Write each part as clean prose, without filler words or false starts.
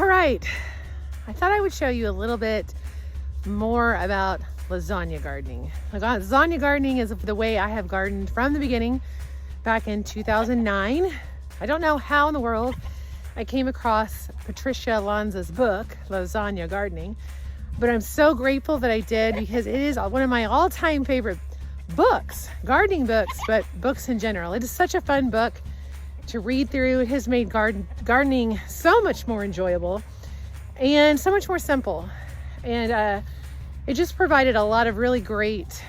All right, I thought I would show you a little bit more about lasagna gardening. Lasagna gardening is the way I have gardened from the beginning back in 2009. I don't know how in the world I came across Patricia Lanza's book, Lasagna Gardening, but I'm so grateful that I did because it is one of my all-time favorite books, gardening books, but books in general. It is such a fun book to read through. It has made gardening so much more enjoyable and so much more simple. And it just provided a lot of really great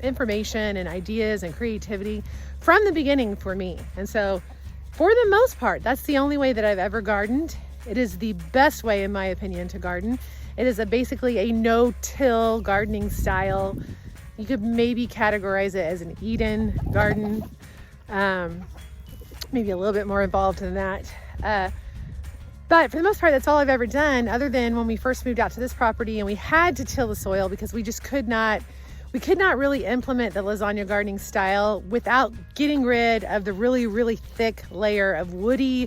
information and ideas and creativity from the beginning for me. And so for the most part, that's the only way that I've ever gardened. It is the best way, in my opinion, to garden. It is basically a no-till gardening style. You could maybe categorize it as an Eden garden. Maybe a little bit more involved than that. But for the most part, that's all I've ever done, other than when we first moved out to this property and we had to till the soil because we could not really implement the lasagna gardening style without getting rid of the really, really thick layer of woody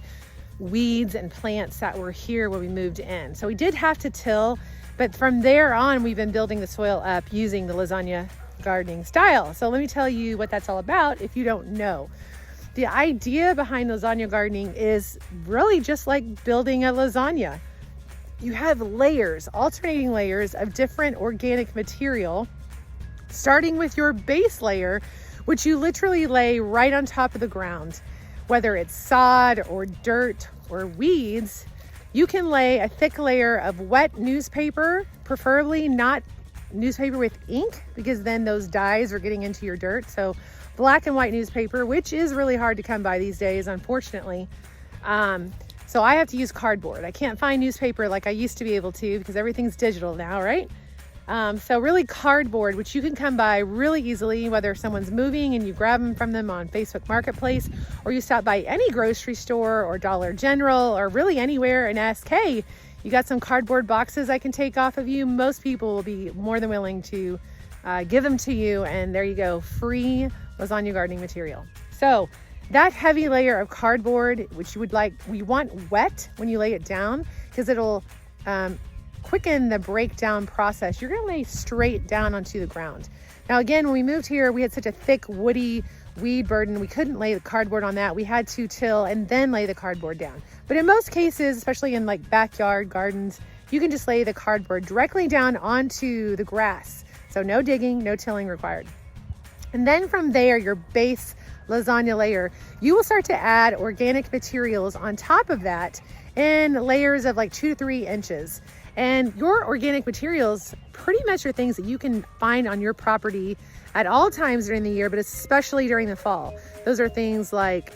weeds and plants that were here when we moved in. So we did have to till, but from there on, we've been building the soil up using the lasagna gardening style. So let me tell you what that's all about if you don't know. The idea behind lasagna gardening is really just like building a lasagna. You have layers, alternating layers of different organic material, starting with your base layer, which you literally lay right on top of the ground. Whether it's sod or dirt or weeds, you can lay a thick layer of wet newspaper, preferably not newspaper with ink, because then those dyes are getting into your dirt. So black and white newspaper, which is really hard to come by these days, unfortunately. So I have to use cardboard. I can't find newspaper like I used to be able to because everything's digital now, right? So really cardboard, which you can come by really easily, whether someone's moving and you grab them from them on Facebook Marketplace, or you stop by any grocery store or Dollar General or really anywhere and ask, hey, you got some cardboard boxes I can take off of you? Most people will be more than willing to give them to you, and there you go, free lasagna gardening material. So that heavy layer of cardboard, which we want wet when you lay it down because it'll quicken the breakdown process. You're gonna lay straight down onto the ground. Now again, when we moved here, we had such a thick woody weed burden, we couldn't lay the cardboard on that. We had to till and then lay the cardboard down. But in most cases, especially in like backyard gardens, you can just lay the cardboard directly down onto the grass. So no digging, no tilling required. And then from there, your base lasagna layer, you will start to add organic materials on top of that in layers of like 2 to 3 inches. And your organic materials pretty much are things that you can find on your property at all times during the year, but especially during the fall. Those are things like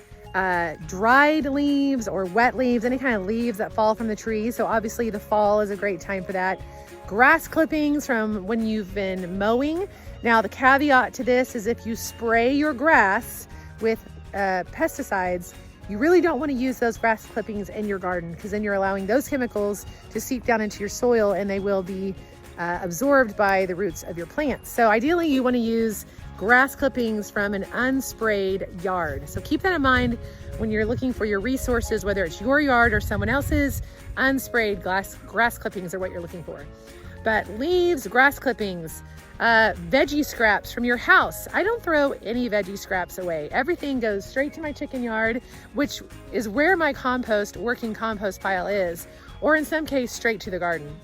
dried leaves or wet leaves, any kind of leaves that fall from the tree. So obviously the fall is a great time for that. Grass clippings from when you've been mowing. Now the caveat to this is if you spray your grass with pesticides, you really don't want to use those grass clippings in your garden because then you're allowing those chemicals to seep down into your soil and they will be absorbed by the roots of your plants. So ideally you want to use grass clippings from an unsprayed yard. So keep that in mind when you're looking for your resources, whether it's your yard or someone else's. Unsprayed grass clippings are what you're looking for. But leaves, grass clippings, veggie scraps from your house. I don't throw any veggie scraps away. Everything goes straight to my chicken yard, which is where my working compost pile is, or in some case, straight to the garden.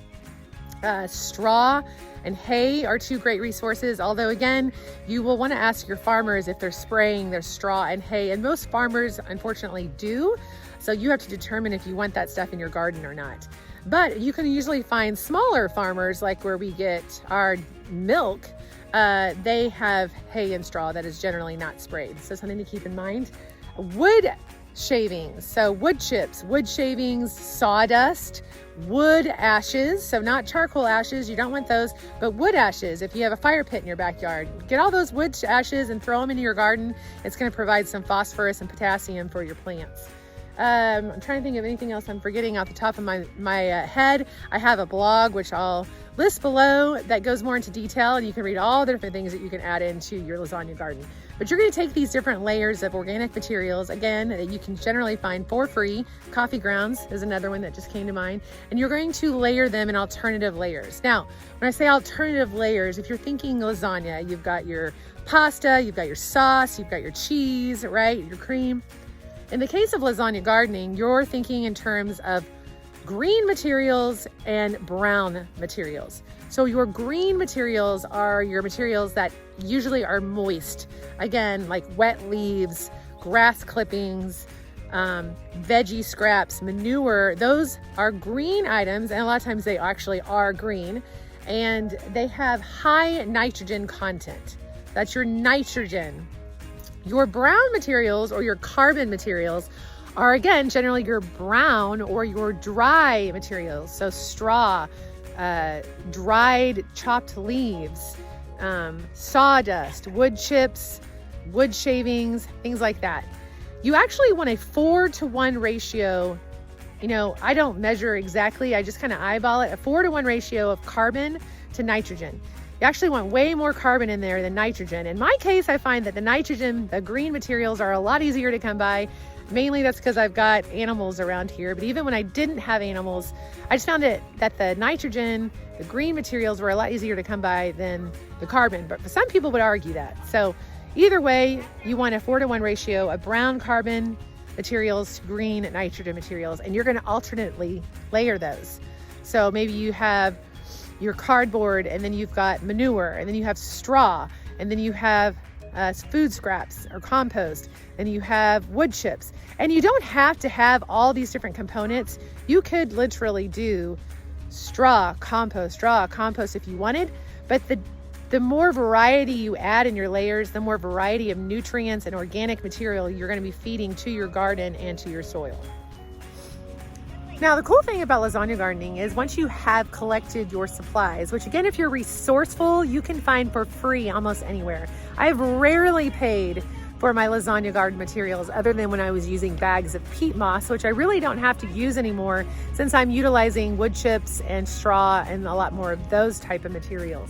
Straw and hay are 2 great resources, although again, you will want to ask your farmers if they're spraying their straw and hay, and most farmers unfortunately do, so you have to determine if you want that stuff in your garden or not. But you can usually find smaller farmers, like where we get our milk, they have hay and straw that is generally not sprayed, so something to keep in mind. Wood shavings, so wood chips, wood shavings, sawdust, wood ashes, so not charcoal ashes, you don't want those, but wood ashes. If you have a fire pit in your backyard, get all those wood ashes and throw them into your garden. It's going to provide some phosphorus and potassium for your plants. I'm trying to think of anything else I'm forgetting off the top of my head. I have a blog, which I'll list below, that goes more into detail, and you can read all the different things that you can add into your lasagna garden. But you're going to take these different layers of organic materials, again, that you can generally find for free. Coffee grounds is another one that just came to mind. And you're going to layer them in alternative layers. Now, when I say alternative layers, if you're thinking lasagna, you've got your pasta, you've got your sauce, you've got your cheese, right? Your cream. In the case of lasagna gardening, you're thinking in terms of green materials and brown materials. So your green materials are your materials that usually are moist. Again, like wet leaves, grass clippings, veggie scraps, manure. Those are green items, and a lot of times they actually are green, and they have high nitrogen content. That's your nitrogen. Your brown materials or your carbon materials are, again, generally your brown or your dry materials. So straw, dried chopped leaves, sawdust, wood chips, wood shavings, things like that. You actually want a 4-to-1 ratio. You know, I don't measure exactly, I just kind of eyeball it, a 4-to-1 ratio of carbon to nitrogen. You actually want way more carbon in there than nitrogen. In my case, I find that the nitrogen, the green materials, are a lot easier to come by. Mainly that's because I've got animals around here. But even when I didn't have animals, I just found that the nitrogen, the green materials were a lot easier to come by than the carbon. But some people would argue that. So either way, you want a 4-to-1 ratio of brown carbon materials to green nitrogen materials. And you're going to alternately layer those. So maybe you have your cardboard, and then you've got manure, and then you have straw, and then you have food scraps or compost, and you have wood chips. And you don't have to have all these different components. You could literally do straw, compost if you wanted, but the more variety you add in your layers, the more variety of nutrients and organic material you're going to be feeding to your garden and to your soil. Now, the cool thing about lasagna gardening is once you have collected your supplies, which again, if you're resourceful, you can find for free almost anywhere. I've rarely paid for my lasagna garden materials other than when I was using bags of peat moss, which I really don't have to use anymore since I'm utilizing wood chips and straw and a lot more of those type of materials.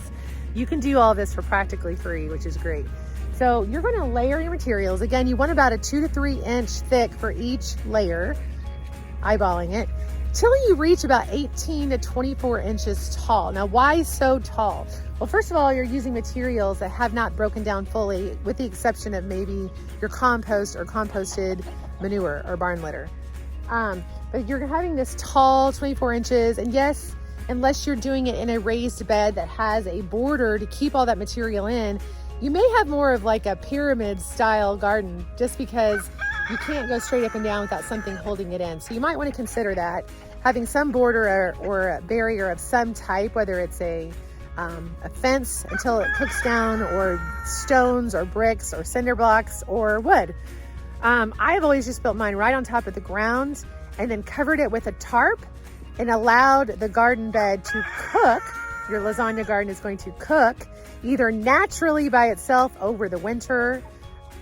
You can do all this for practically free, which is great. So you're going to layer your materials. Again, you want about a 2 to 3 inch thick for each layer, eyeballing it, till you reach about 18 to 24 inches tall. Now, why so tall? Well, first of all, you're using materials that have not broken down fully, with the exception of maybe your compost or composted manure or barn litter. But you're having this tall 24 inches, and yes, unless you're doing it in a raised bed that has a border to keep all that material in, you may have more of like a pyramid style garden, just because you can't go straight up and down without something holding it in. So you might want to consider that, having some border or a barrier of some type, whether it's a fence until it cooks down, or stones or bricks or cinder blocks or wood. I've always just built mine right on top of the ground and then covered it with a tarp and allowed the garden bed to cook. Your lasagna garden is going to cook either naturally by itself over the winter,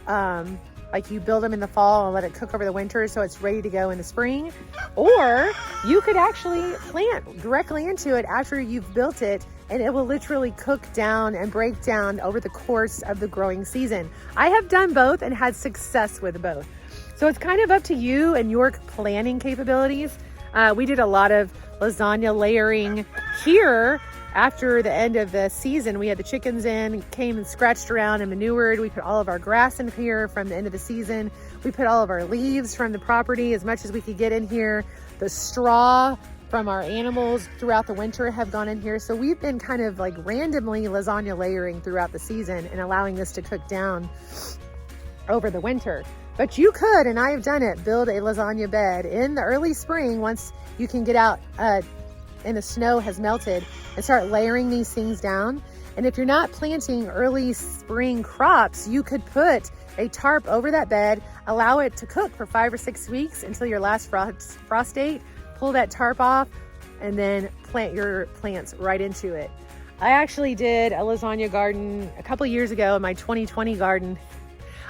like you build them in the fall and let it cook over the winter so it's ready to go in the spring, or you could actually plant directly into it after you've built it, and it will literally cook down and break down over the course of the growing season. I have done both and had success with both. So it's kind of up to you and your planning capabilities. We did a lot of lasagna layering here. After the end of the season, we had the chickens in, came and scratched around and manured. We put all of our grass in here from the end of the season. We put all of our leaves from the property, as much as we could get in here. The straw from our animals throughout the winter have gone in here. So we've been kind of like randomly lasagna layering throughout the season and allowing this to cook down over the winter. But you could, and I have done it, build a lasagna bed in the early spring once you can get out and the snow has melted, and start layering these things down. And if you're not planting early spring crops, you could put a tarp over that bed, allow it to cook for 5 or 6 weeks until your last frost date, pull that tarp off, and then plant your plants right into it. I actually did a lasagna garden a couple years ago in my 2020 garden.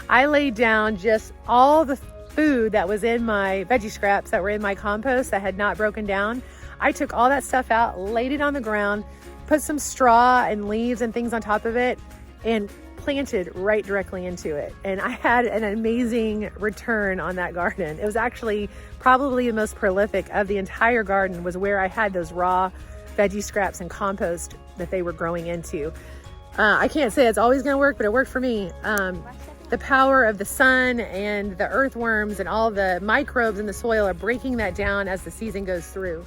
I laid down just all the food that was in my veggie scraps that were in my compost that had not broken down. I took all that stuff out, laid it on the ground, put some straw and leaves and things on top of it, and planted right directly into it. And I had an amazing return on that garden. It was actually probably the most prolific of the entire garden, was where I had those raw veggie scraps and compost that they were growing into. I can't say it's always gonna work, but it worked for me. The power of the sun and the earthworms and all the microbes in the soil are breaking that down as the season goes through.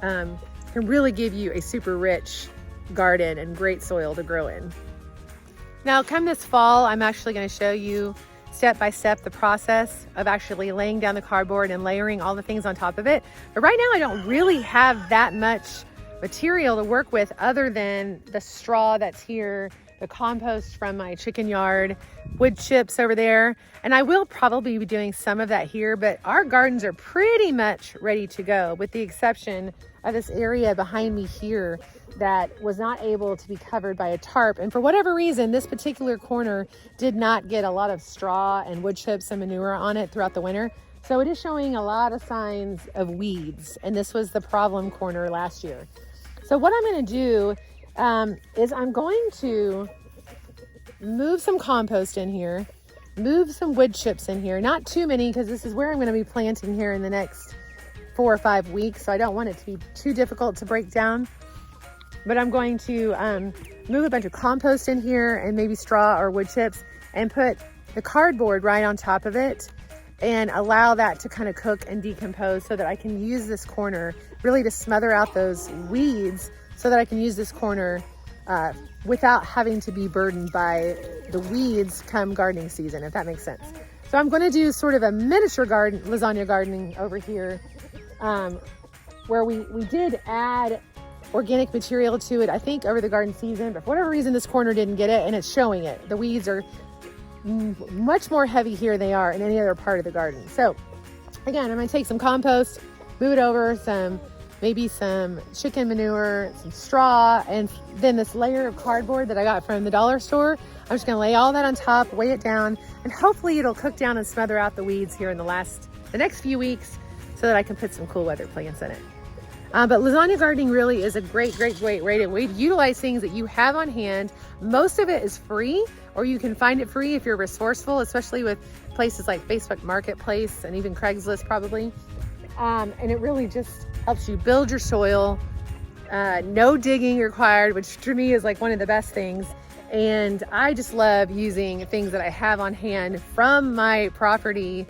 Can really give you a super rich garden and great soil to grow in. Now, come this fall, I'm actually going to show you step by step the process of actually laying down the cardboard and layering all the things on top of it. But right now I don't really have that much material to work with other than the straw that's here, the compost from my chicken yard, wood chips over there. And I will probably be doing some of that here, but our gardens are pretty much ready to go, with the exception of this area behind me here that was not able to be covered by a tarp. And for whatever reason, this particular corner did not get a lot of straw and wood chips and manure on it throughout the winter. So it is showing a lot of signs of weeds. And this was the problem corner last year. So what I'm going to do is I'm going to move some compost in here, move some wood chips in here, not too many, because this is where I'm going to be planting here in the next 4 or 5 weeks. So I don't want it to be too difficult to break down. But I'm going to move a bunch of compost in here and maybe straw or wood chips, and put the cardboard right on top of it and allow that to kind of cook and decompose, so that I can use this corner really to smother out those weeds, so that I can use this corner without having to be burdened by the weeds come gardening season, if that makes sense. So I'm going to do sort of a miniature garden, lasagna gardening over here, where we did add organic material to it, I think, over the garden season, but for whatever reason this corner didn't get it, and it's showing it. The weeds are much more heavy here than they are in any other part of the garden. So again, I'm going to take some compost, move it over, maybe some chicken manure, some straw, and then this layer of cardboard that I got from the dollar store. I'm just going to lay all that on top, weigh it down, and hopefully it'll cook down and smother out the weeds here in the next few weeks, so that I can put some cool weather plants in it. But lasagna gardening really is a great way to utilize things that you have on hand. Most of it is free, or you can find it free if you're resourceful, especially with places like Facebook Marketplace and even Craigslist probably. And it really just helps you build your soil. No digging required, which to me is like one of the best things. And I just love using things that I have on hand from my property.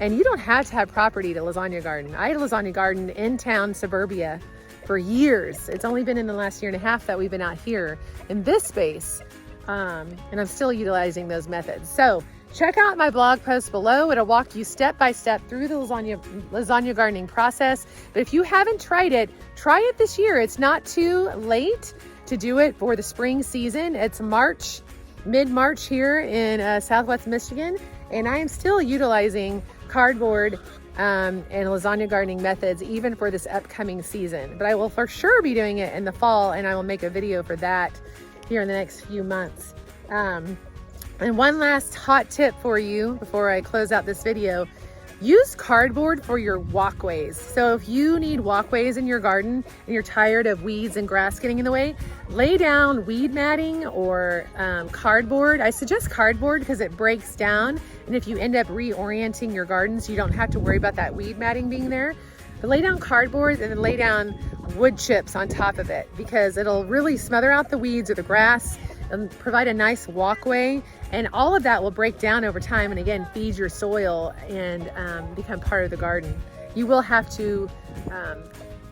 And you don't have to have property to lasagna garden. I had a lasagna garden in town, suburbia, for years. It's only been in the last 1.5 years that we've been out here in this space. And I'm still utilizing those methods. So check out my blog post below. It'll walk you step by step through the lasagna gardening process. But if you haven't tried it, try it this year. It's not too late to do it for the spring season. It's mid-March here in Southwest Michigan. And I am still utilizing cardboard and lasagna gardening methods even for this upcoming season. But I will for sure be doing it in the fall, and I will make a video for that here in the next few months. And one last hot tip for you before I close out this video: use cardboard for your walkways. So if you need walkways in your garden and you're tired of weeds and grass getting in the way, lay down weed matting or cardboard. I suggest cardboard because it breaks down, and if you end up reorienting your gardens, you don't have to worry about that weed matting being there. But lay down cardboard and then lay down wood chips on top of it, because it'll really smother out the weeds or the grass and provide a nice walkway. And all of that will break down over time and again feed your soil and become part of the garden. You will have to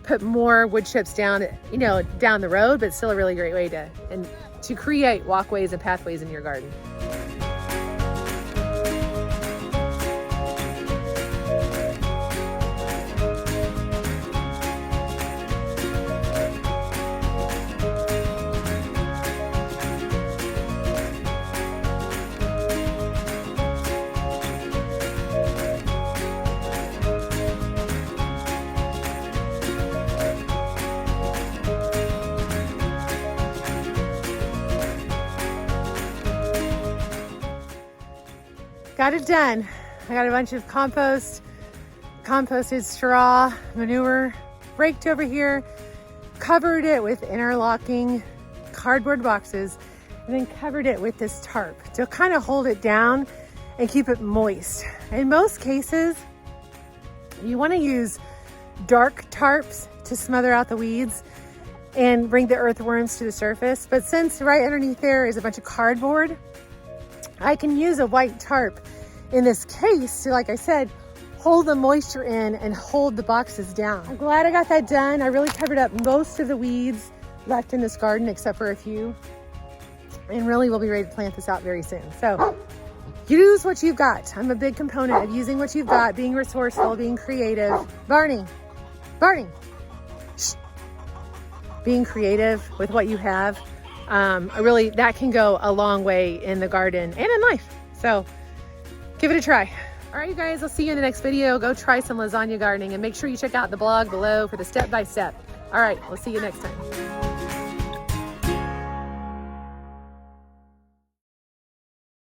put more wood chips down, down the road, but it's still a really great way to create walkways and pathways in your garden. Got it done. I got a bunch of composted straw, manure, raked over here, covered it with interlocking cardboard boxes, and then covered it with this tarp to kind of hold it down and keep it moist. In most cases, you want to use dark tarps to smother out the weeds and bring the earthworms to the surface. But since right underneath there is a bunch of cardboard, I can use a white tarp in this case to, like I said, hold the moisture in and hold the boxes down. I'm glad I got that done. I really covered up most of the weeds left in this garden except for a few. And really we'll be ready to plant this out very soon. So use what you've got. I'm a big component of using what you've got, being resourceful, being creative. Barney, shh. Being creative with what you have. That can go a long way in the garden and in life. So give it a try. All right, you guys, I'll see you in the next video. Go try some lasagna gardening and make sure you check out the blog below for the step-by-step. All right, we'll see you next time.